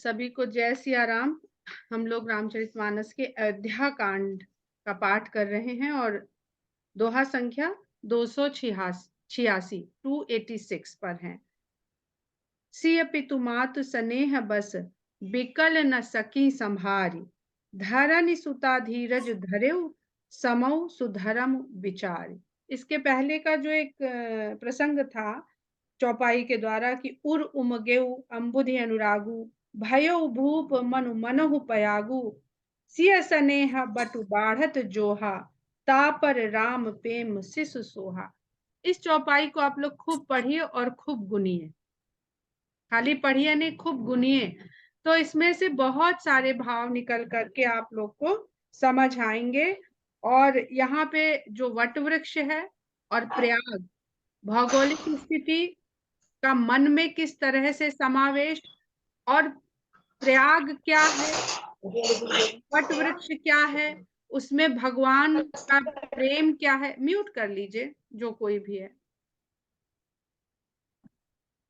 सभी को जय सिया राम। हम लोग रामचरितमानस के अयोध्या कांड का पाठ कर रहे हैं और दोहा संख्या 286 286 पर है। सिय पितु मातु स्नेह बस बिकल न सकी संभारी, धरनि सुता धीरज धरेउ समौ सुधरम विचारी। इसके पहले का जो एक प्रसंग था चौपाई के द्वारा कि उर उमगेउ अम्बुधि अनुरागु, भयो भूप मनु मनहु पयागु, सिय स्नेह बटु बाढ़त जोहा, तापर राम प्रेम शिशु सोहा। इस चौपाई को आप लोग खूब पढ़िए और खूब गुनिए, खाली पढ़िए नहीं खूब गुनिए, तो इसमें से बहुत सारे भाव निकल करके आप लोग को समझ आएंगे। और यहाँ पे जो वट वृक्ष है और प्रयाग, भौगोलिक स्थिति का मन में किस तरह से समावेश, और प्रयाग क्या है, वट वृक्ष क्या है, उसमें भगवान का प्रेम क्या है। म्यूट कर लीजिए जो कोई भी है।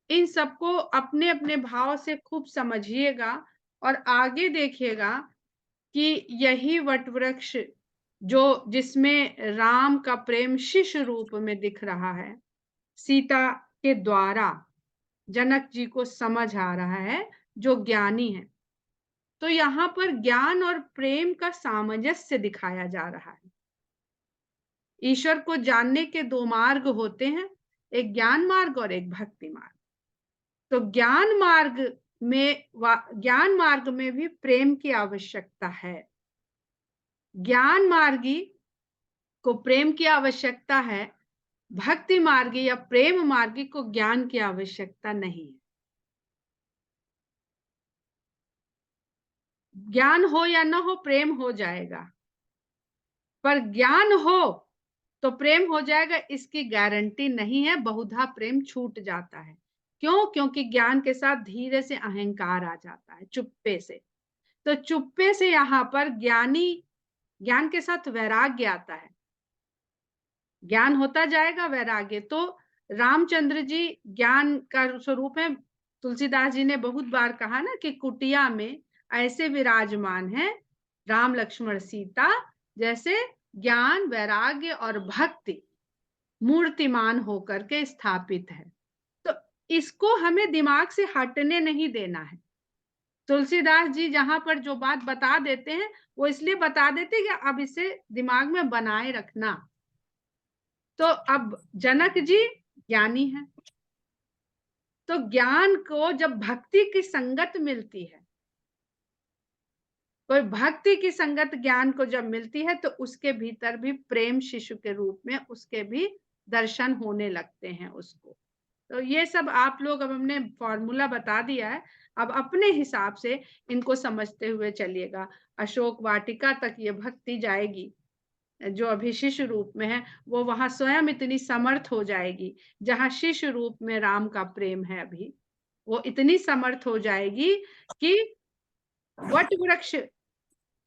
इन सबको अपने अपने भाव से खूब समझिएगा और आगे देखिएगा कि यही वट वृक्ष जो जिसमें राम का प्रेम शिशु रूप में दिख रहा है, सीता के द्वारा जनक जी को समझ आ रहा है जो ज्ञानी है। तो यहाँ पर ज्ञान और प्रेम का सामंजस्य दिखाया जा रहा है। ईश्वर को जानने के दो मार्ग होते हैं, एक ज्ञान मार्ग और एक भक्ति मार्ग। तो ज्ञान मार्ग में भी प्रेम की आवश्यकता है। ज्ञान मार्गी को प्रेम की आवश्यकता है, भक्ति मार्गी या प्रेम मार्गी को ज्ञान की आवश्यकता नहीं है। ज्ञान हो या न हो प्रेम हो जाएगा, पर ज्ञान हो तो प्रेम हो जाएगा इसकी गारंटी नहीं है। बहुधा प्रेम छूट जाता है। क्यों? क्योंकि ज्ञान के साथ धीरे से अहंकार आ जाता है, चुप्पे से। तो चुप्पे से यहाँ पर ज्ञान के साथ वैराग्य आता है। ज्ञान होता जाएगा, वैराग्य। तो रामचंद्र जी ज्ञान का स्वरूप है। तुलसीदास जी ने बहुत बार कहा ना कि कुटिया में ऐसे विराजमान है राम लक्ष्मण सीता, जैसे ज्ञान वैराग्य और भक्ति मूर्तिमान होकर के स्थापित है। तो इसको हमें दिमाग से हटने नहीं देना है। तुलसीदास जी जहां पर जो बात बता देते हैं वो इसलिए बता देते कि अब इसे दिमाग में बनाए रखना। तो अब जनक जी ज्ञानी है, तो ज्ञान को जब भक्ति की संगत मिलती है, कोई भक्ति की संगत ज्ञान को जब मिलती है, तो उसके भीतर भी प्रेम शिशु के रूप में उसके भी दर्शन होने लगते हैं उसको। तो ये सब आप लोग, अब हमने फॉर्मूला बता दिया है, अब अपने हिसाब से इनको समझते हुए चलिएगा। अशोक वाटिका तक ये भक्ति जाएगी, जो अभी शिशु रूप में है वो वहां स्वयं इतनी समर्थ हो जाएगी। जहां शिशु रूप में राम का प्रेम है अभी, वो इतनी समर्थ हो जाएगी कि वट वृक्ष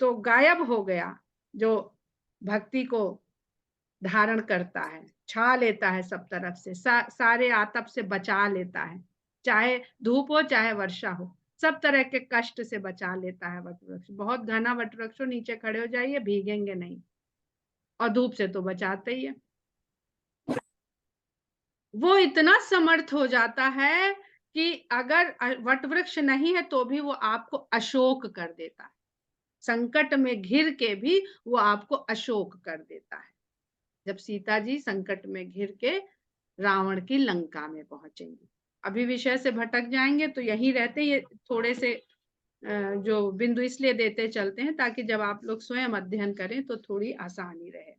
तो गायब हो गया, जो भक्ति को धारण करता है, छा लेता है सब तरफ से, सारे आतप से बचा लेता है। चाहे धूप हो चाहे वर्षा हो, सब तरह के कष्ट से बचा लेता है वट वृक्ष। बहुत घना वट वृक्ष हो, नीचे खड़े हो जाइए, भीगेंगे नहीं, और धूप से तो बचाते ही है। वो इतना समर्थ हो जाता है कि अगर वट वृक्ष नहीं है तो भी वो आपको अशोक कर देता है। संकट में घिर के भी वो आपको अशोक कर देता है। जब सीता जी संकट में घिर के रावण की लंका में पहुंचेंगी। अभी विषय से भटक जाएंगे तो यही रहते, ये थोड़े से जो बिंदु इसलिए देते चलते हैं ताकि जब आप लोग स्वयं अध्ययन करें तो थोड़ी आसानी रहे।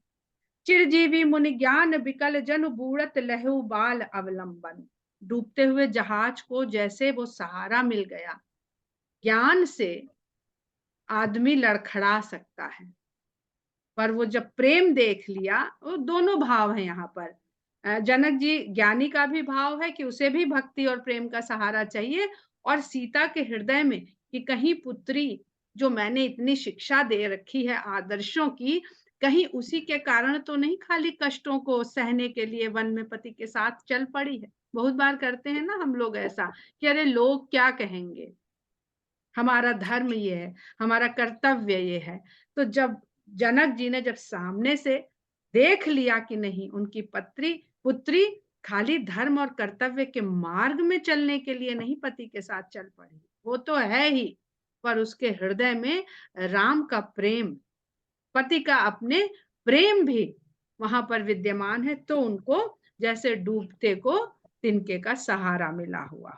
चिरजीवी मुनि ज्ञान बिकल जन बूढ़त लहु बाल अवलंबन। डूबते हुए जहाज को जैसे वो सहारा मिल गया। ज्ञान से आदमी लड़खड़ा सकता है, पर वो जब प्रेम देख लिया, वो दोनों भाव है यहाँ पर। जनक जी ज्ञानी का भी भाव है कि उसे भी भक्ति और प्रेम का सहारा चाहिए, और सीता के हृदय में कि कहीं पुत्री जो मैंने इतनी शिक्षा दे रखी है आदर्शों की, कहीं उसी के कारण तो नहीं खाली कष्टों को सहने के लिए वन में पति के साथ चल पड़ी है। बहुत बार करते हैं ना हम लोग ऐसा कि अरे लोग क्या कहेंगे, हमारा धर्म ये है, हमारा कर्तव्य ये है। तो जब जनक जी ने जब सामने से देख लिया कि नहीं, उनकी पुत्री खाली धर्म और कर्तव्य के मार्ग में चलने के लिए नहीं पति के साथ चल पड़ी, वो तो है ही, पर उसके हृदय में राम का प्रेम, पति का अपने प्रेम भी वहां पर विद्यमान है। तो उनको जैसे डूबते को तिनके का सहारा मिला हुआ।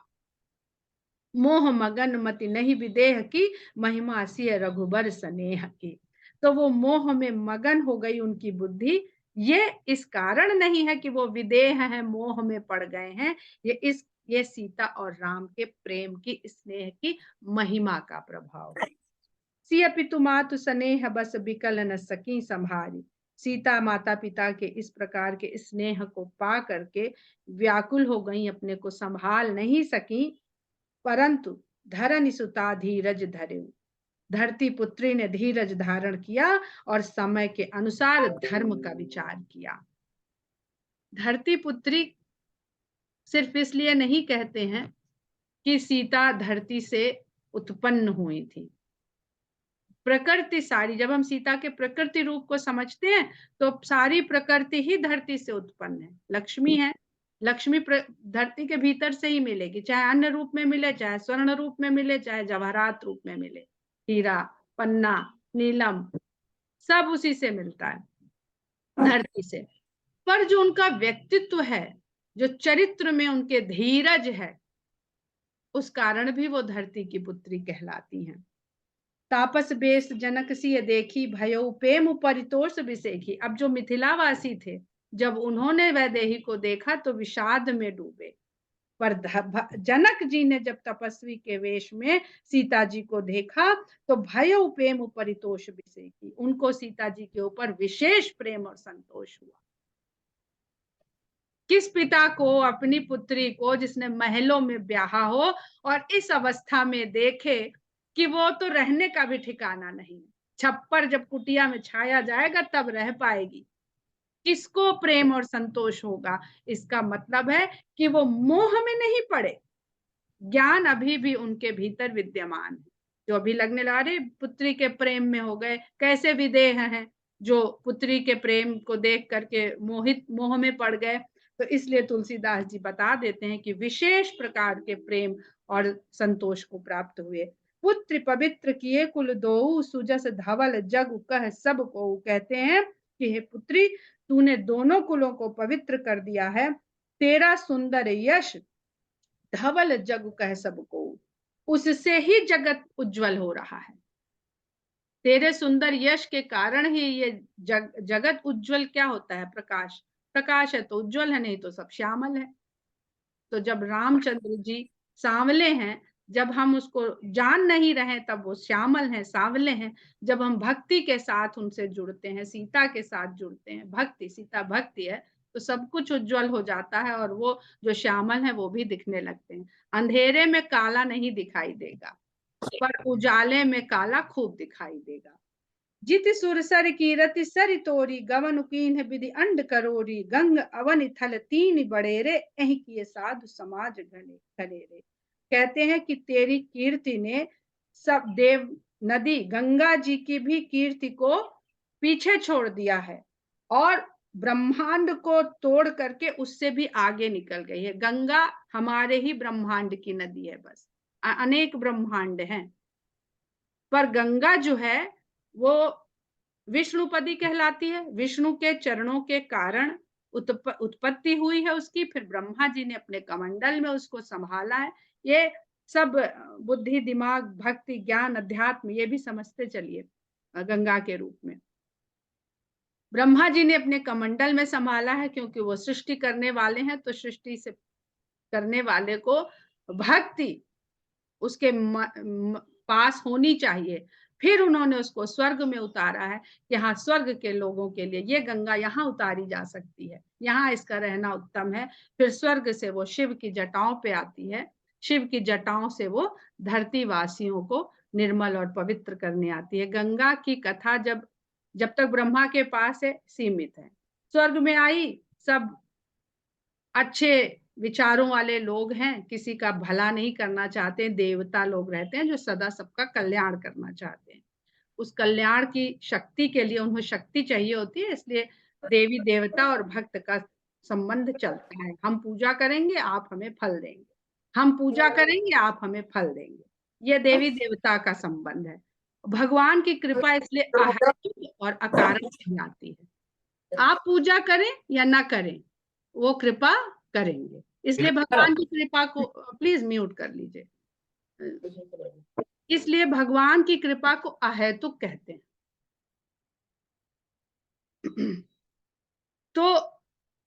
मोह मगन मति नहीं विदेह की, महिमा सिय रघुबर स्नेह की। तो वो मोह में मगन हो गई उनकी बुद्धि। ये इस कारण नहीं है कि वो विदेह है, मोह में पड़ गए हैं। ये सीता और राम के प्रेम की, स्नेह की महिमा का प्रभाव है। सिय पितु मातु स्नेह बस बिकल न सकी संभारी। सीता माता पिता के इस प्रकार के स्नेह को पा करके व्याकुल हो गई, अपने को संभाल नहीं सकी। परंतु धरनि सुता धीरज धरे, धरती पुत्री ने धीरज धारण किया और समय के अनुसार धर्म का विचार किया। धरती पुत्री सिर्फ इसलिए नहीं कहते हैं कि सीता धरती से उत्पन्न हुई थी। प्रकृति सारी, जब हम सीता के प्रकृति रूप को समझते हैं तो सारी प्रकृति ही धरती से उत्पन्न है। लक्ष्मी है, लक्ष्मी धरती के भीतर से ही मिलेगी, चाहे अन्य रूप में मिले, चाहे स्वर्ण रूप में मिले, चाहे जवाहरात रूप में मिले। हीरा, पन्ना, नीलम सब उसी से मिलता है, धरती से। पर जो उनका व्यक्तित्व है, जो चरित्र में उनके धीरज है, उस कारण भी वो धरती की पुत्री कहलाती हैं। तापस बेस जनक सिय देखी, भयो प्रेम परितोष विसेखी। अब जो मिथिलावासी थे, जब उन्होंने वैदेही को देखा तो विषाद में डूबे। पर जनक जी ने जब तपस्वी के वेश में सीता जी को देखा तो भयो प्रेम परितोष विसेखी, उनको सीता जी के ऊपर विशेष प्रेम और संतोष हुआ। किस पिता को अपनी पुत्री को, जिसने महलों में ब्याहा हो और इस अवस्था में देखे कि वो तो रहने का भी ठिकाना नहीं, छप्पर जब कुटिया में छाया जाएगा तब रह पाएगी, किसको प्रेम और संतोष होगा? इसका मतलब है कि वो मोह में नहीं पड़े, ज्ञान अभी भी उनके भीतर विद्यमान है। जो अभी लगने लगा रहे पुत्री के प्रेम में हो गए, कैसे विदेह हैं जो पुत्री के प्रेम को देख करके मोह में पड़ गए। तो इसलिए तुलसीदास जी बता देते हैं कि विशेष प्रकार के प्रेम और संतोष को प्राप्त हुए। पुत्र पवित्र किए कुल दो, सुजस धवल जग कह सब को। कहते हैं कि हे पुत्री, तूने दोनों कुलों को पवित्र कर दिया है, तेरा सुंदर यश धवल जग कह सबको, उससे ही जगत उज्जवल हो रहा है। तेरे सुंदर यश के कारण ही ये जगत उज्जवल क्या होता है? प्रकाश, प्रकाश है तो उज्जवल है, नहीं तो सब श्यामल है। तो जब रामचंद्र जी सांवले हैं, जब हम उसको जान नहीं रहे तब वो श्यामल हैं, सांवले हैं। जब हम भक्ति के साथ उनसे जुड़ते हैं, सीता के साथ जुड़ते हैं, भक्ति, सीता भक्ति है, तो सब कुछ उज्जवल हो जाता है और वो जो श्यामल है वो भी दिखने लगते हैं। अंधेरे में काला नहीं दिखाई देगा, पर उजाले में काला खूब दिखाई देगा। जित सुरसर कीरति सरि तोरी, गवन कीन्ह विधि अंड करोरी। गंग अवन थल तीन बड़ेरे, एहि किए साधु समाज घने खलेरे। कहते हैं कि तेरी कीर्ति ने सब देव नदी गंगा जी की भी कीर्ति को पीछे छोड़ दिया है और ब्रह्मांड को तोड़ करके उससे भी आगे निकल गई है। गंगा हमारे ही ब्रह्मांड की नदी है, बस अनेक ब्रह्मांड हैं, पर गंगा जो है वो विष्णुपदी कहलाती है। विष्णु के चरणों के कारण उत्पत्ति हुई है उसकी, फिर ब्रह्मा जी ने अपने कमंडल में उसको संभाला है। ये सब बुद्धि, दिमाग, भक्ति, ज्ञान, अध्यात्म ये भी समझते चलिए गंगा के रूप में। ब्रह्मा जी ने अपने कमंडल में संभाला है क्योंकि वो सृष्टि करने वाले हैं, तो सृष्टि से करने वाले को भक्ति उसके पास होनी चाहिए। फिर उन्होंने उसको स्वर्ग में उतारा है कि हाँ, स्वर्ग के लोगों के लिए ये गंगा यहाँ उतारी जा सकती है, यहाँ इसका रहना उत्तम है। फिर स्वर्ग से वो शिव की जटाओं पे आती है, शिव की जटाओं से वो धरती वासियों को निर्मल और पवित्र करने आती है। गंगा की कथा जब तक ब्रह्मा के पास है सीमित है, स्वर्ग में आई सब अच्छे विचारों वाले लोग हैं, किसी का भला नहीं करना चाहते, देवता लोग रहते हैं जो सदा सबका कल्याण करना चाहते हैं। उस कल्याण की शक्ति के लिए उन्हें शक्ति चाहिए होती है, इसलिए देवी देवता और भक्त का संबंध चलता है। हम पूजा करेंगे, आप हमें फल देंगे। हम पूजा करेंगे, आप हमें फल देंगे। ये देवी देवता का संबंध है। भगवान की कृपा इसलिए अहेतुक और अकारण कहलाती है। आप पूजा करें या ना करें, वो कृपा करेंगे। इसलिए भगवान की कृपा को प्लीज म्यूट कर लीजिए। इसलिए भगवान की कृपा को अहेतुक कहते हैं। तो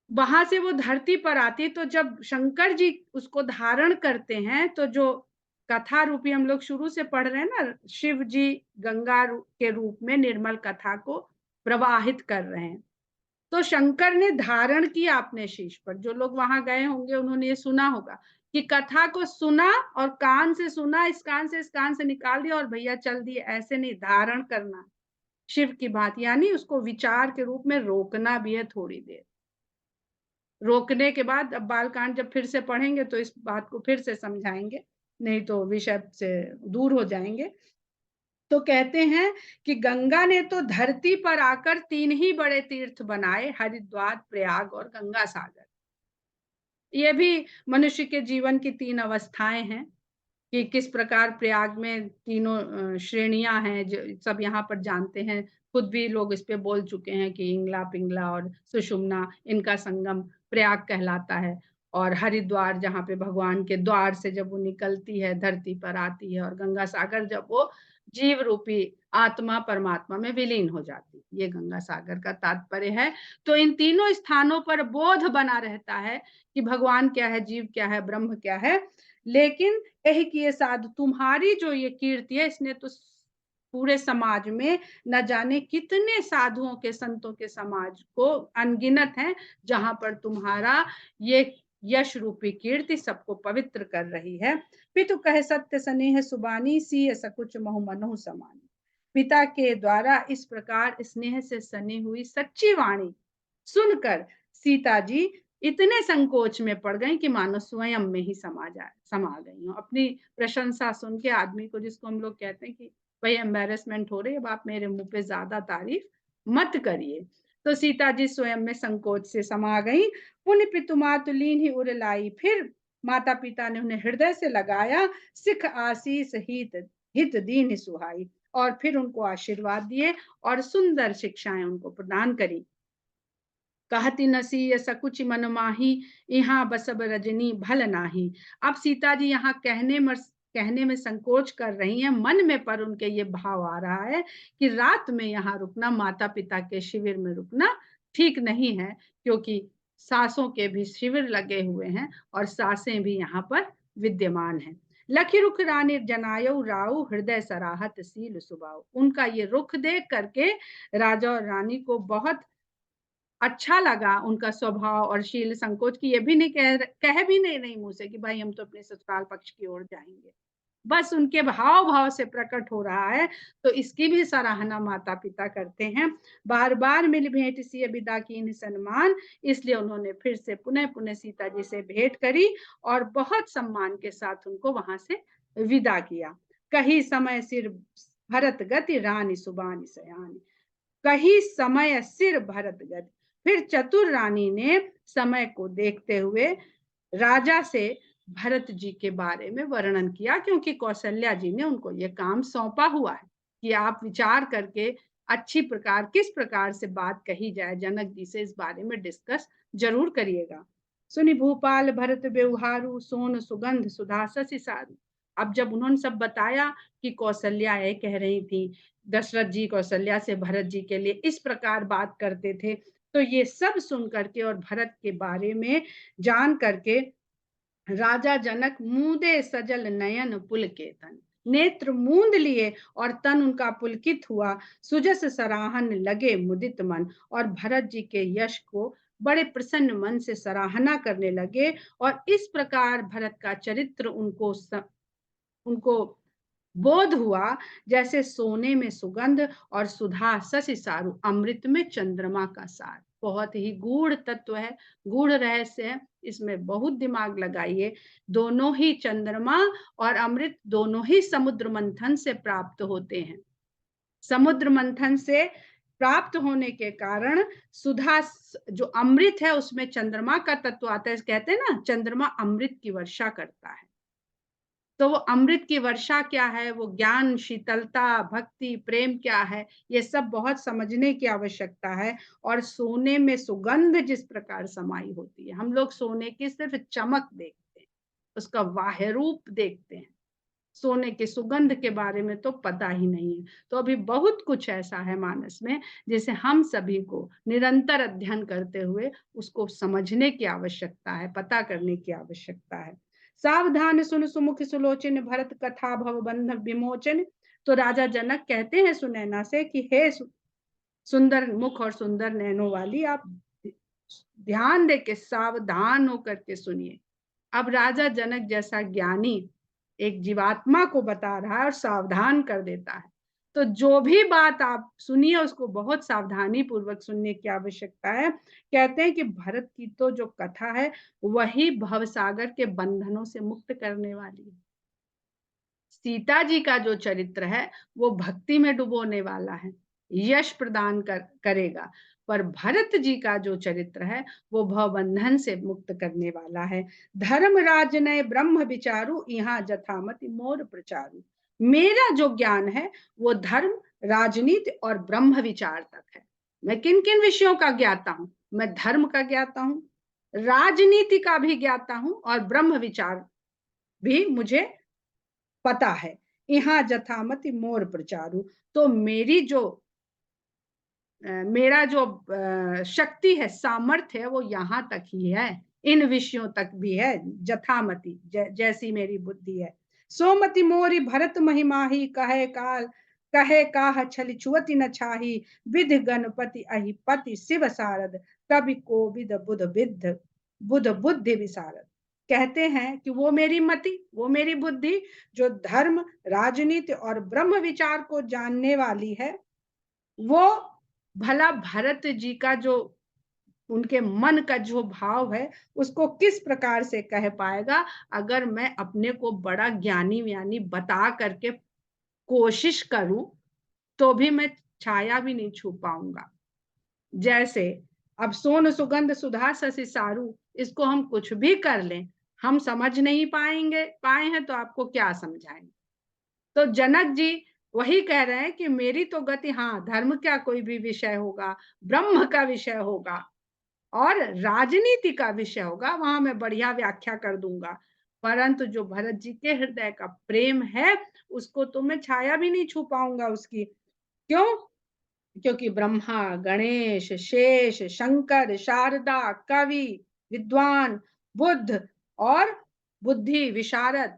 वहां से वो धरती पर आती, तो जब शंकर जी उसको धारण करते हैं, तो जो कथा रूपी हम लोग शुरू से पढ़ रहे हैं ना, शिव जी गंगा के रूप में निर्मल कथा को प्रवाहित कर रहे हैं। तो शंकर ने धारण किया अपने शीश पर। जो लोग वहां गए होंगे उन्होंने ये सुना होगा कि कथा को सुना और कान से सुना, इस कान से इस कान से निकाल दिया और भैया चल दिए, ऐसे नहीं, धारण करना शिव की बात, यानी उसको विचार के रूप में रोकना भी है थोड़ी देर। रोकने के बाद अब बालकांड जब फिर से पढ़ेंगे तो इस बात को फिर से समझाएंगे, नहीं तो विषय से दूर हो जाएंगे। तो कहते हैं कि गंगा ने तो धरती पर आकर 3 ही बड़े तीर्थ बनाए, हरिद्वार, प्रयाग और गंगा सागर। ये भी मनुष्य के जीवन की 3 अवस्थाएं हैं कि किस प्रकार प्रयाग में तीनों श्रेणियां हैं, जो सब यहाँ पर जानते हैं। खुद भी लोग इस पे बोल चुके हैं कि इंगला, पिंगला और सुषुम्ना, इनका संगम प्रयाग कहलाता है। और हरिद्वार जहाँ पे भगवान के द्वार से जब वो निकलती है, धरती पर आती है, और गंगा सागर जब वो जीव रूपी आत्मा परमात्मा में विलीन हो जाती है, ये गंगा सागर का तात्पर्य है। तो इन तीनों स्थानों पर बोध बना रहता है कि भगवान क्या है, जीव क्या है, ब्रह्म क्या है। लेकिन यही कि ये साधु, तुम्हारी जो ये कीर्ति है, इसने तो पूरे समाज में न जाने कितने साधुओं के, संतों के समाज को अनगिनत है, जहां पर तुम्हारा ये यश रूपी कीर्ति सबको पवित्र कर रही है। पितु कहे सत्य स्नेह सुबानी, सी सकुच महु मनु समानी। पिता के द्वारा इस प्रकार स्नेह से सनी हुई सच्ची वाणी सुनकर सीता जी इतने संकोच में पड़ गई कि मानो स्वयं में ही समा गई हूँ। अपनी प्रशंसा सुन के आदमी को, जिसको हम लोग कहते हैं कि भाई एम्बेरसमेंट हो रही है, अब आप मेरे मुंह पे ज्यादा तारीफ मत करिए, तो सीता जी स्वयं में संकोच से समा गई। पुण्य पितुमातुलीन ही उर लाई, फिर माता पिता ने उन्हें हृदय से लगाया, सिख आशीष हित हित दीन सुहाई, और फिर उनको आशीर्वाद दिए और सुंदर शिक्षाएं उनको प्रदान करी। कहती नसी सकुच मन माही, यहाँ बसब रजनी भल नाही। अब सीता जी यहाँ कहने में संकोच कर रही हैं मन में, पर उनके ये भाव आ रहा है कि रात में यहाँ रुकना, माता पिता के शिविर में रुकना ठीक नहीं है, क्योंकि सासों के भी शिविर लगे हुए हैं और सासें भी यहाँ पर विद्यमान हैं। लखी रुख रानी जनायो राउ, हृदय सराहत सील सुबाओ। उनका ये रुख देख करके राजा और रानी को बहुत अच्छा लगा, उनका स्वभाव और शील। संकोच की ये भी नहीं कह भी नहीं मुंह से कि भाई हम तो अपने ससुराल पक्ष की ओर जाएंगे, बस उनके भाव भाव से प्रकट हो रहा है। तो इसकी भी सराहना माता पिता करते हैं। बार बार मिल भेंट सी विदा की सम्मान, इसलिए उन्होंने फिर से पुनः पुनः सीता जी से भेंट करी और बहुत सम्मान के साथ उनको वहां से विदा किया। कही समय सिर भरत गति, रानी सुबानी सयानी। कही समय सिर भरत गति, फिर चतुर रानी ने समय को देखते हुए राजा से भरत जी के बारे में वर्णन किया, क्योंकि कौशल्या जी ने उनको यह काम सौंपा हुआ है कि आप विचार करके अच्छी प्रकार, किस प्रकार से बात कही जाए, जनक जी से इस बारे में डिस्कस जरूर करिएगा। सुनि भूपाल भरत व्यवहारू, सोन सुगंध सुधा शशि सारू। अब जब उन्होंने सब बताया कि कौशल्या ये कह रही थी, दशरथ जी कौशल्या से भरत जी के लिए इस प्रकार बात करते थे, तो ये सब सुन करके और भरत के बारे में जान करके राजा जनक मूंदे सजल नयन पुलकेतन, नेत्र मूंद लिए और तन उनका पुलकित हुआ। सुजस सराहन लगे मुदित मन, और भरत जी के यश को बड़े प्रसन्न मन से सराहना करने लगे। और इस प्रकार भरत का चरित्र उनको बोध हुआ, जैसे सोने में सुगंध और सुधा शशि सारू, अमृत में चंद्रमा का सार। बहुत ही गूढ़ तत्व है, गूढ़ रहस्य है, इसमें बहुत दिमाग लगाइए। दोनों ही चंद्रमा और अमृत दोनों ही समुद्र मंथन से प्राप्त होते हैं। समुद्र मंथन से प्राप्त होने के कारण सुधा जो अमृत है उसमें चंद्रमा का तत्व आता है। कहते हैं ना, चंद्रमा अमृत की वर्षा करता है। तो वो अमृत की वर्षा क्या है, वो ज्ञान, शीतलता, भक्ति, प्रेम क्या है, ये सब बहुत समझने की आवश्यकता है। और सोने में सुगंध जिस प्रकार समाई होती है, हम लोग सोने की सिर्फ चमक देखते हैं, उसका बाह्य रूप देखते हैं, सोने की सुगंध के बारे में तो पता ही नहीं है। तो अभी बहुत कुछ ऐसा है मानस में जिसे हम सभी को निरंतर अध्ययन करते हुए उसको समझने की आवश्यकता है, पता करने की आवश्यकता है। सावधान सुन सुमुख सुलोचन, भरत कथा भव बंध विमोचन। तो राजा जनक कहते हैं सुनैना से कि हे सुंदर मुख और सुंदर नैनों वाली, आप ध्यान दे के सावधान होकर के सुनिए। अब राजा जनक जैसा ज्ञानी एक जीवात्मा को बता रहा है और सावधान कर देता है। तो जो भी बात आप सुनिए उसको बहुत सावधानी पूर्वक सुनने की आवश्यकता है। कहते हैं कि भरत की तो जो कथा है वही भवसागर के बंधनों से मुक्त करने वाली है। सीता जी का जो चरित्र है वो भक्ति में डुबोने वाला है, यश प्रदान करेगा। पर भरत जी का जो चरित्र है वो भवबंधन से मुक्त करने वाला है। धर्म राजनय ब्रह्म विचारु, यहाँ जथामति मोर प्रचारु। मेरा जो ज्ञान है वो धर्म, राजनीति और ब्रह्म विचार तक है। मैं किन किन विषयों का ज्ञाता हूं? मैं धर्म का ज्ञाता हूं, राजनीति का भी ज्ञाता हूं और ब्रह्म विचार भी मुझे पता है। यहाँ जथामति मोर प्रचारु। तो मेरा जो शक्ति है, सामर्थ्य है, वो यहाँ तक ही है, इन विषयों तक भी है। जथामति जैसी मेरी बुद्धि है। सोमति मोरी भरत महिमाही, कहे काह छल छुअति न छाही। विध गणपति अहिपति शिव सारद, कवि कोविद बुध बुद्धि विसारद। कहते हैं कि वो मेरी मति, वो मेरी बुद्धि जो धर्म, राजनीति और ब्रह्म विचार को जानने वाली है, वो भला भरत जी का जो उनके मन का जो भाव है उसको किस प्रकार से कह पाएगा अगर मैं अपने को बड़ा ज्ञानी व्यानी बता करके कोशिश करूं तो भी मैं छाया भी नहीं छू पाऊंगा। जैसे अब सोन सुगंध सुधा शशि सारू, इसको हम कुछ भी कर लें, हम समझ नहीं पाए हैं तो आपको क्या समझाएंगे। तो जनक जी वही कह रहे हैं कि मेरी तो गति, हाँ, धर्म का कोई भी विषय होगा, ब्रह्म का विषय होगा और राजनीति का विषय होगा, वहां मैं बढ़िया व्याख्या कर दूंगा। परंतु जो भरत जी के हृदय का प्रेम है उसको तो मैं छाया भी नहीं छू पाऊंगा उसकी। क्यों? क्योंकि ब्रह्मा, गणेश, शेष, शंकर, शारदा, कवि, विद्वान, बुद्ध और बुद्धि विशारद,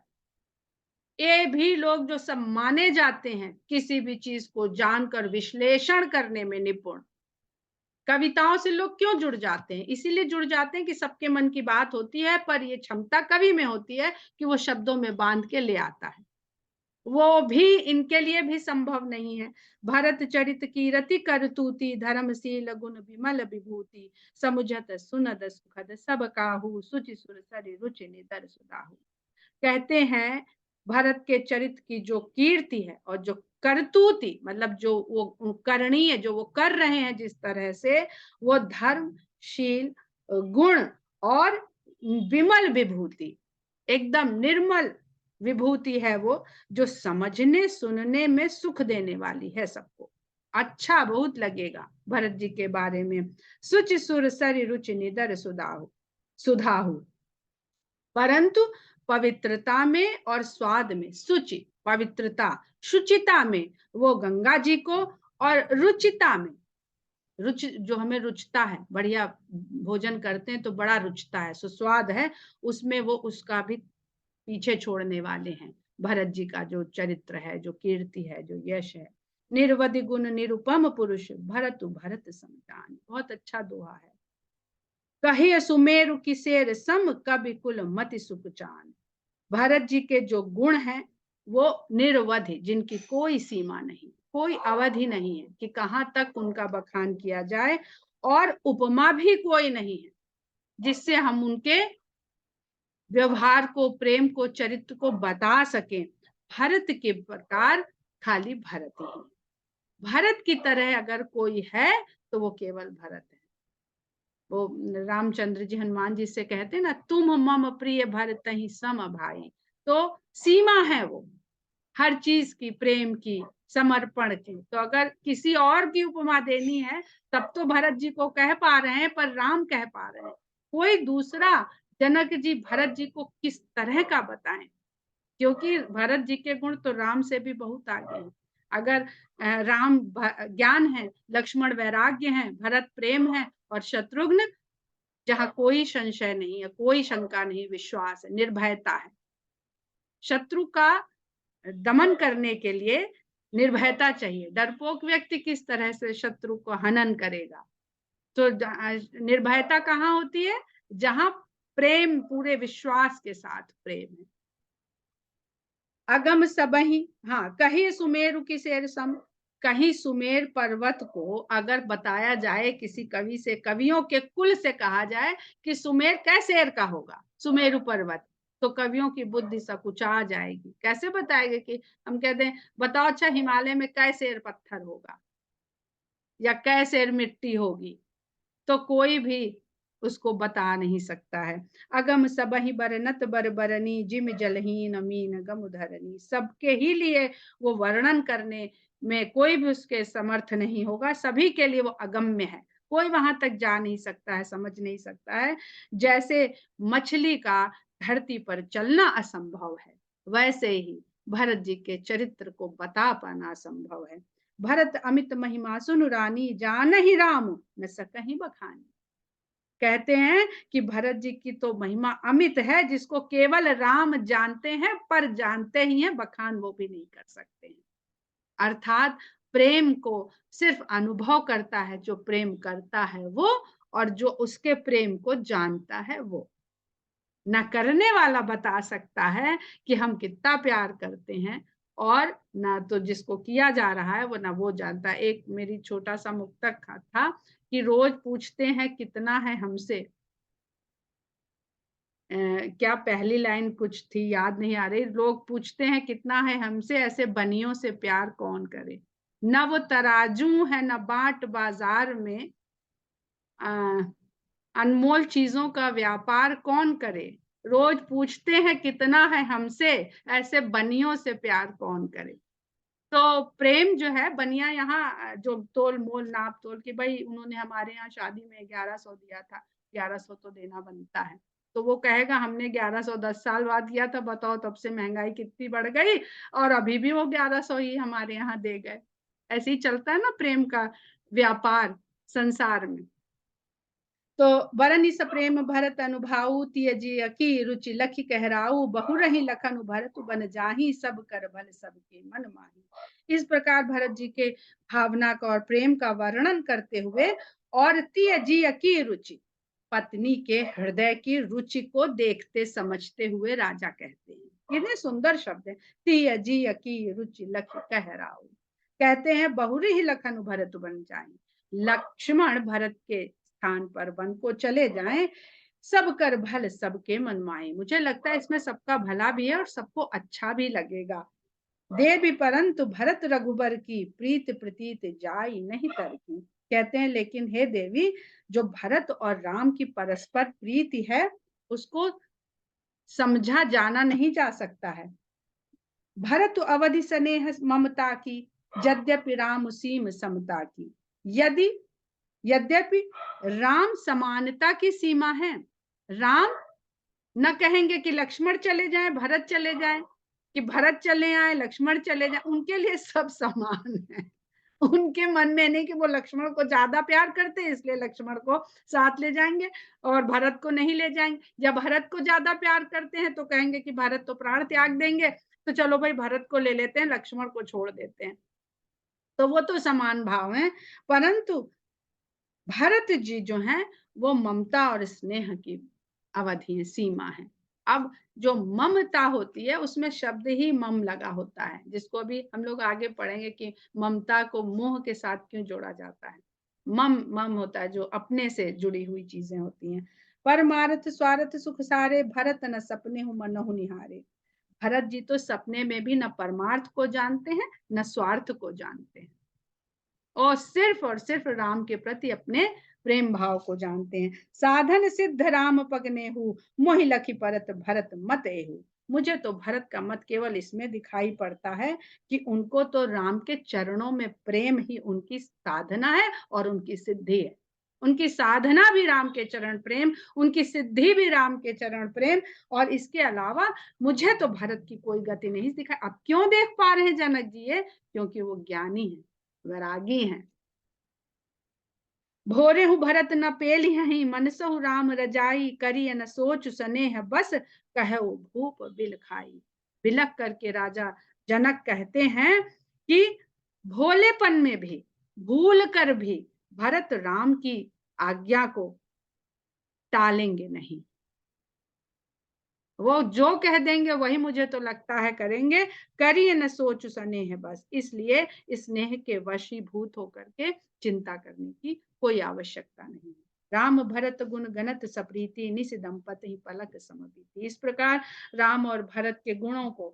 ये भी लोग जो सब माने जाते हैं किसी भी चीज को जानकर विश्लेषण करने में निपुण। कविताओं से लोग क्यों जुड़ जाते हैं? इसीलिए जुड़ जाते हैं कि सबके मन की बात होती है, पर ये क्षमता कवि में होती है कि वो शब्दों में बांध के ले आता है। वो भी इनके लिए भी संभव नहीं है। भरत चरित कीरति करतूति, धर्मशील गुण विमल विभूति। समुझत सुनद सुखद सब काहू, सुचि सुर सरि रुचि निदर सुदाहू। कहते हैं भरत के चरित्र की जो कीर्ति है और जो करतूति, मतलब जो वो करणीय जो वो कर रहे हैं जिस तरह से, वो धर्मशील गुण और विमल विभूति, एकदम निर्मल विभूति है वो, जो समझने सुनने में सुख देने वाली है सबको। अच्छा बहुत लगेगा भरत जी के बारे में। सुचि सुर सरि रुचि निदर सुधाहु। परंतु पवित्रता में और स्वाद में, सुचि पवित्रता, शुचिता में वो गंगा जी को, और रुचिता में, रुचि जो हमें रुचता है, बढ़िया भोजन करते हैं तो बड़ा रुचता है, सुस्वाद है, उसमें वो उसका भी पीछे छोड़ने वाले हैं। भरत जी का जो चरित्र है, जो कीर्ति है, जो यश है। निर्वधि गुण निरुपम पुरुष, भरत भरत समजान। बहुत अच्छा दोहा है। कहे सुमेरु की शेर सम, कवि कुल मति सुखचान। भरत जी के जो गुण हैं वो निर्वधि, जिनकी कोई सीमा नहीं, कोई अवधि नहीं है कि कहां तक उनका बखान किया जाए, और उपमा भी कोई नहीं है जिससे हम उनके व्यवहार को, प्रेम को, चरित्र को बता सके, भरत के प्रकार खाली भरत ही है। भरत की तरह अगर कोई है तो वो केवल भरत है। वो रामचंद्र जी हनुमान जी से कहते हैं ना, तुम मम प्रिय भरत ही सम भाई। तो सीमा है वो हर चीज की, प्रेम की, समर्पण की। तो अगर किसी और की उपमा देनी है तब तो भरत जी को कह पा रहे हैं, पर राम कह पा रहे हैं। कोई दूसरा जनक जी भरत जी को किस तरह का बताएं, क्योंकि भरत जी के गुण तो राम से भी बहुत आगे हैं। अगर राम ज्ञान है, लक्ष्मण वैराग्य है, भरत प्रेम है, और शत्रुघ्न जहाँ कोई संशय नहीं है, कोई शंका नहीं, विश्वास है, निर्भयता है। शत्रु का दमन करने के लिए निर्भयता चाहिए। डरपोक व्यक्ति किस तरह से शत्रु को हनन करेगा? तो निर्भयता कहाँ होती है? जहां प्रेम, पूरे विश्वास के साथ प्रेम है। अगम सबही, हाँ, कहीं सुमेरु की शेर सम, कहीं सुमेर पर्वत को अगर बताया जाए किसी कवि से, कवियों के कुल से कहा जाए कि सुमेर कैसे का होगा, सुमेरु पर्वत, तो कवियों की बुद्धि सकुचा जाएगी। कैसे बताएंगे? कि हम कहते हैं बताओ अच्छा हिमालय में कैसे पत्थर होगा या कैसे मिट्टी होगी, तो कोई भी उसको बता नहीं सकता है। अगम सबहि बरनत बर बरनी, जिम जलहीन मीन गम धरनी। सबके ही लिए वो वर्णन करने में कोई भी उसके समर्थ नहीं होगा, सभी के लिए वो अगम्य है, कोई वहां तक जा नहीं सकता है, समझ नहीं सकता है। जैसे मछली का धरती पर चलना असंभव है, वैसे ही भरत जी के चरित्र को बता पाना असंभव है। भरत अमित महिमा सुन रानी, जान ही राम न सकहि बखानी। कहते हैं कि भरत जी की तो महिमा अमित है, जिसको केवल राम जानते हैं, पर जानते ही हैं, बखान वो भी नहीं कर सकते हैं। अर्थात प्रेम को सिर्फ अनुभव करता है जो प्रेम करता है वो, और जो उसके प्रेम को जानता है वो। न करने वाला बता सकता है कि हम कितना प्यार करते हैं, और ना तो जिसको किया जा रहा है वो, ना वो जानता है। एक मेरी छोटा सा मुक्तक था कि रोज पूछते हैं कितना है हमसे, क्या पहली लाइन कुछ थी याद नहीं आ रही, लोग पूछते हैं कितना है हमसे, ऐसे बनियों से प्यार कौन करे। न वो तराजू है, न बाट बाजार में अनमोल चीजों का व्यापार कौन करे। रोज पूछते हैं कितना है हमसे, ऐसे बनियों से प्यार कौन करे। तो प्रेम जो है, बनिया यहाँ जो तोल मोल नाप तोल के, भाई उन्होंने हमारे यहाँ शादी में 1100 दिया था, 1100 तो देना बनता है, तो वो कहेगा हमने 1100 10 साल बाद दिया था, बताओ तब से महंगाई कितनी बढ़ गई, और अभी भी वो 1100 ही हमारे यहाँ दे गए। ऐसे ही चलता है ना प्रेम का व्यापार संसार में। तो बरनि सप्रेम भरत अनुभाऊ, तियजिय की रुचि लखी कहराऊ, बहु रही लखन भरत बन जाही, सब कर भल सबके मन माही। इस प्रकार भरत जी के भावना का और प्रेम का वर्णन करते हुए, और तियजिय की रुचि, पत्नी के हृदय की रुचि को देखते समझते हुए राजा कहते हैं। कितने सुंदर शब्द है, तियजिय की रुचि लखी कहराऊ। कहते हैं बहुरी ही लखन भरत बन जाए, लक्ष्मण भरत के स्थान पर वन को चले जाएं, सब कर भल सबके मनमाए। मुझे लगता है इसमें सबका भला भी है और सबको अच्छा भी लगेगा। देवी परंतु भरत रघुबर की प्रीत प्रतीत जाई नहीं तर की। कहते हैं लेकिन हे देवी, जो भरत और राम की परस्पर प्रीति है उसको समझा जाना नहीं जा सकता है। भरत अवधि स्नेह ममता की, यद्यपि राम सीम समता की। यदि यद्यपि राम समानता की सीमा है, राम न कहेंगे कि लक्ष्मण चले जाएं, भरत चले जाएं, कि भरत चले आए लक्ष्मण चले जाएं, उनके लिए सब समान है। उनके मन में नहीं कि वो लक्ष्मण को ज्यादा प्यार करते हैं इसलिए लक्ष्मण को साथ ले जाएंगे और भरत को नहीं ले जाएंगे, या भरत को ज्यादा प्यार करते हैं तो कहेंगे कि भरत तो प्राण त्याग देंगे, तो चलो भाई भरत को ले लेते हैं, लक्ष्मण को छोड़ देते हैं। तो वो तो समान भाव है, परंतु भरत जी जो हैं वो ममता और स्नेह की अवधि है, सीमा है। अब जो ममता होती है उसमें शब्द ही मम लगा होता है, जिसको अभी हम लोग आगे पढ़ेंगे कि ममता को मोह के साथ क्यों जोड़ा जाता है। मम मम होता है जो अपने से जुड़ी हुई चीजें होती हैं। परमारथ स्वार्थ सुख सारे, भरत न सपने हूँ मनहु निहारे। भरत जी तो सपने में भी न परमार्थ को जानते हैं न स्वार्थ को जानते हैं, और सिर्फ राम के प्रति अपने प्रेम भाव को जानते हैं। साधन सिद्ध राम पगने हूँ, मोहि लखी परत भरत मत एहू। मुझे तो भरत का मत केवल इसमें दिखाई पड़ता है कि उनको तो राम के चरणों में प्रेम ही उनकी साधना है और उनकी सिद्धि है। उनकी साधना भी राम के चरण प्रेम, उनकी सिद्धि भी राम के चरण प्रेम, और इसके अलावा मुझे तो भरत की कोई गति नहीं दिखाई। अब क्यों देख पा रहे हैं जनक जी ये? क्योंकि वो ज्ञानी है, वैरागी हैं। भोरे हूँ भरत न पेल ही, मनसहु राम रजाई, करिय न सोच स्नेह बस, कहु भूप बिल खाई। बिलक करके राजा जनक कहते हैं कि भोलेपन में भी, भूल कर भी भरत राम की आज्ञा को टालेंगे नहीं। वो जो कह देंगे वही मुझे तो लगता है करेंगे। करिए न सोच स्नेह बस, इसलिए स्नेह के वशीभूत होकर के चिंता करने की कोई आवश्यकता नहीं। राम भरत गुण गणत सप्रीति, निस दंपत ही पलक समबीति। इस प्रकार राम और भरत के गुणों को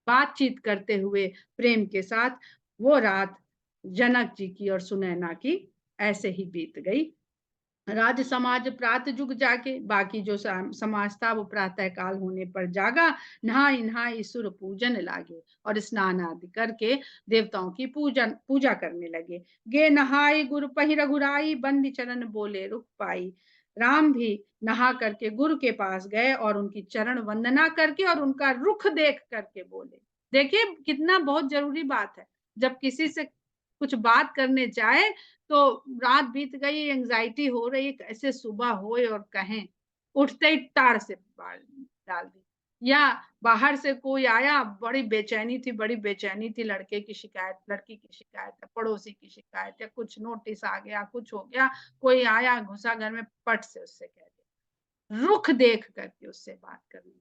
बातचीत करते हुए प्रेम के साथ वो रात जनक जी की और सुनैना की ऐसे ही बीत गई। राज समाज प्रात जुग जाके, बाकी जो समाज था वो प्रातः काल होने पर जागा, नहाई नहाई सुर पूजन लागे, और स्नान आदि करके देवताओं की पूजा करने लगे। गे नहाई गुरु पहि रघुराई, बंदी चरण बोले रुख पाई। राम भी नहा करके गुरु के पास गए और उनकी चरण वंदना करके और उनका रुख देख करके बोले। देखिए कितना बहुत जरूरी बात है, जब किसी से कुछ बात करने जाए तो रात बीत गई, एंजाइटी हो रही, कैसे सुबह होए और कहें, उठते ही ताड़ से डाल दी। या बाहर से कोई आया, बड़ी बेचैनी थी, लड़के की शिकायत, लड़की की शिकायत है, पड़ोसी की शिकायत, या कुछ नोटिस आ गया, कुछ हो गया, कोई आया घुसा घर में, पट से उससे कह दिया, रुख देख करके उससे बात करनी।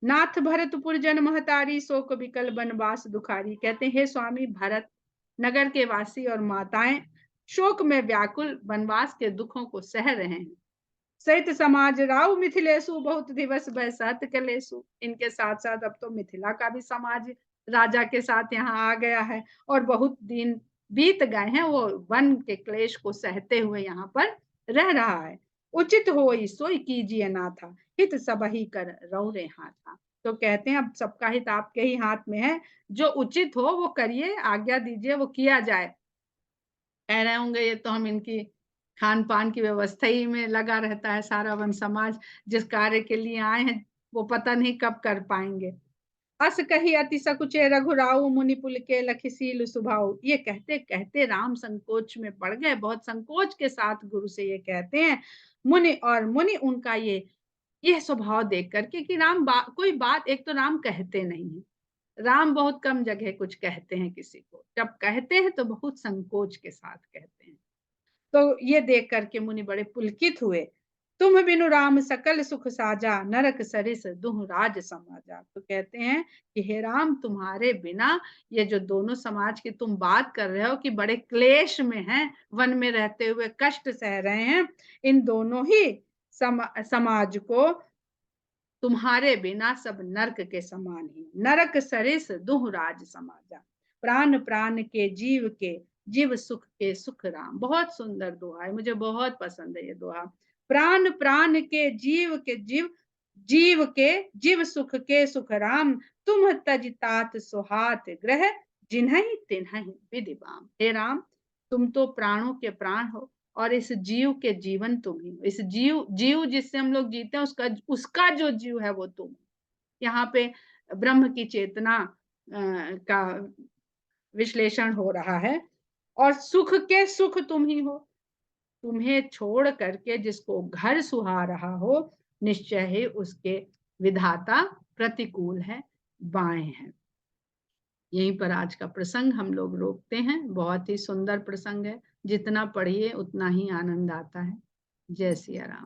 नाथ भरतपुर जन महतारी, शोक विकल बनवास दुखारी। कहते हैं हे स्वामी भरत, नगर के वासी और माताएं शोक में व्याकुल बनवास के दुखों को सह रहे हैं। सहित समाज राव मिथिलेशु, बहुत दिवस बरसात कलेशु। इनके साथ साथ अब तो मिथिला का भी समाज राजा के साथ यहाँ आ गया है, और बहुत दिन बीत गए हैं, वो वन के क्लेश को सहते हुए यहाँ पर रह रहा है। उचित होई सोई कीजिए नाथा, हित सब ही कर रौरे हाथा। तो कहते हैं अब सबका हित आपके ही हाथ में है, जो उचित हो वो करिए, आज्ञा दीजिए वो किया जाए। कह रहे होंगे ये तो हम इनकी खान पान की व्यवस्था ही में लगा रहता है सारा वन समाज, जिस कार्य के लिए आए हैं वो पता नहीं कब कर पाएंगे। अस कही अति सकुचे रघुराऊ, मुनि पुल के लखीसील स्वभाव। ये कहते कहते राम संकोच में पड़ गए, बहुत संकोच के साथ गुरु से ये कहते हैं। मुनि उनका ये स्वभाव देख करके कि कोई बात, एक तो राम कहते नहीं है, राम बहुत कम जगह कुछ कहते हैं किसी को, जब कहते हैं तो बहुत संकोच के साथ कहते हैं। तो ये देख करके मुनि बड़े पुलकित हुए। तुम बिनु राम सकल सुख साजा, नरक सरिस दुह राज समाजा। तो कहते हैं कि हे राम, तुम्हारे बिना ये जो दोनों समाज की तुम बात कर रहे हो कि बड़े क्लेश में हैं, वन में रहते हुए कष्ट सह रहे हैं, इन दोनों ही समाज को तुम्हारे बिना सब नरक के समान ही। नरक सरिस दुह राज समाजा, प्राण प्राण के जीव सुख के सुख राम। बहुत सुंदर दोहा है, मुझे बहुत पसंद है ये दोहा। प्राण प्राण के जीव के जीव सुख के सुख राम, तुम तज तात सुहात ग्रह, जिन्हई तिन्हई विधि बाम। हे राम, तुम तो प्राणों के प्राण हो, और इस जीव के जीवन तुम ही हो। इस जीव जिससे हम लोग जीते हैं, उसका जो जीव है वो तुम। यहाँ पे ब्रह्म की चेतना का विश्लेषण हो रहा है, और सुख के सुख तुम ही हो। तुम्हें छोड़ करके जिसको घर सुहा रहा हो, निश्चय ही उसके विधाता प्रतिकूल है, बाएं हैं। यहीं पर आज का प्रसंग हम लोग रोकते हैं। बहुत ही सुंदर प्रसंग है, जितना पढ़िए उतना ही आनंद आता है। जय सिया राम।